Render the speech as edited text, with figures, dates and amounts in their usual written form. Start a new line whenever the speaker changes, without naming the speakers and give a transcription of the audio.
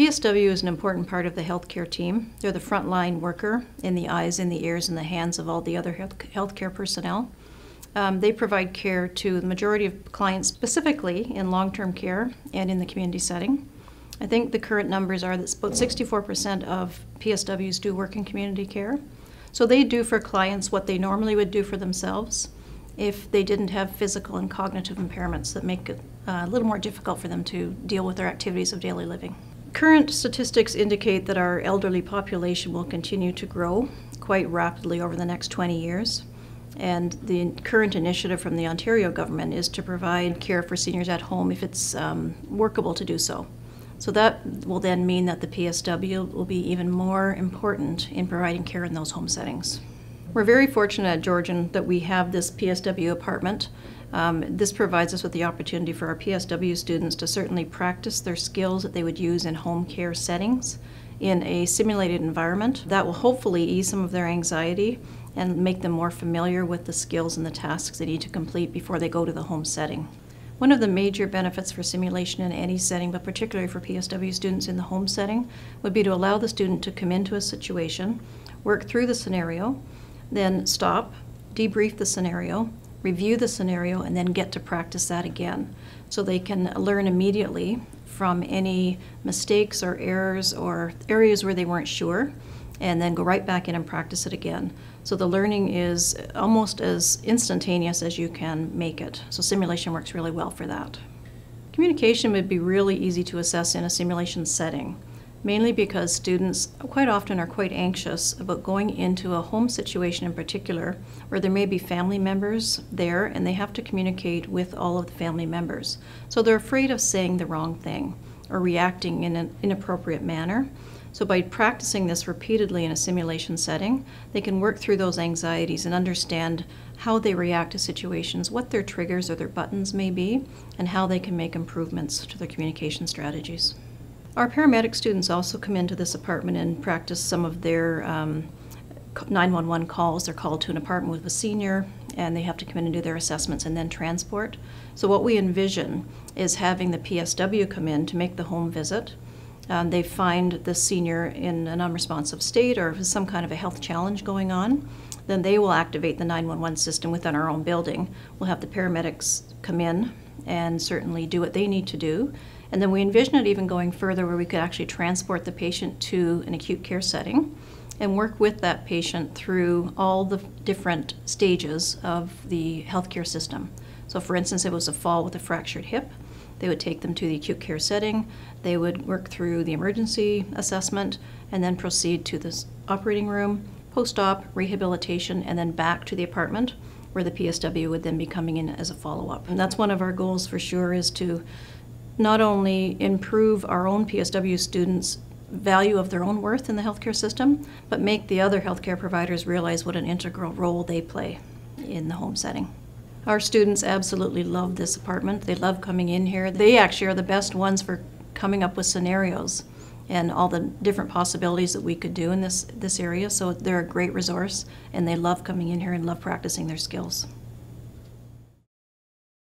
PSW is an important part of the healthcare team. They're the frontline worker in the eyes, in the ears, and the hands of all the other healthcare personnel. They provide care to the majority of clients, specifically in long-term care and in the community setting. I think the current numbers are that about 64% of PSWs do work in community care. So they do for clients what they normally would do for themselves if they didn't have physical and cognitive impairments that make it a little more difficult for them to deal with their activities of daily living. Current statistics indicate that our elderly population will continue to grow quite rapidly over the next 20 years. And the current initiative from the Ontario government is to provide care for seniors at home if it's workable to do so. So that will then mean that the PSW will be even more important in providing care in those home settings. We're very fortunate at Georgian that we have this PSW apartment. This provides us with the opportunity for our PSW students to certainly practice their skills that they would use in home care settings in a simulated environment. That will hopefully ease some of their anxiety and make them more familiar with the skills and the tasks they need to complete before they go to the home setting. One of the major benefits for simulation in any setting, but particularly for PSW students in the home setting, would be to allow the student to come into a situation, work through the scenario, then stop, debrief the scenario, review the scenario, and then get to practice that again. So they can learn immediately from any mistakes or errors or areas where they weren't sure, and then go right back in and practice it again. So the learning is almost as instantaneous as you can make it. So simulation works really well for that. Communication would be really easy to assess in a simulation setting, mainly because students quite often are quite anxious about going into a home situation in particular where there may be family members there and they have to communicate with all of the family members. So they're afraid of saying the wrong thing or reacting in an inappropriate manner. So by practicing this repeatedly in a simulation setting, they can work through those anxieties and understand how they react to situations, what their triggers or their buttons may be, and how they can make improvements to their communication strategies. Our paramedic students also come into this apartment and practice some of their 911 calls. They're called to an apartment with a senior, and they have to come in and do their assessments and then transport. So what we envision is having the PSW come in to make the home visit. They find the senior in an unresponsive state or with some kind of a health challenge going on. Then they will activate the 911 system within our own building. We'll have the paramedics come in and certainly do what they need to do. And then we envision it even going further where we could actually transport the patient to an acute care setting and work with that patient through all the different stages of the healthcare system. So for instance, if it was a fall with a fractured hip, they would take them to the acute care setting, they would work through the emergency assessment, and then proceed to the operating room, post-op, rehabilitation, and then back to the apartment where the PSW would then be coming in as a follow-up. And that's one of our goals for sure, is to not only improve our own PSW students' value of their own worth in the healthcare system, but make the other healthcare providers realize what an integral role they play in the home setting. Our students absolutely love this apartment. They love coming in here. They actually are the best ones for coming up with scenarios and all the different possibilities that we could do in this area. So they're a great resource, and they love coming in here and love practicing their skills.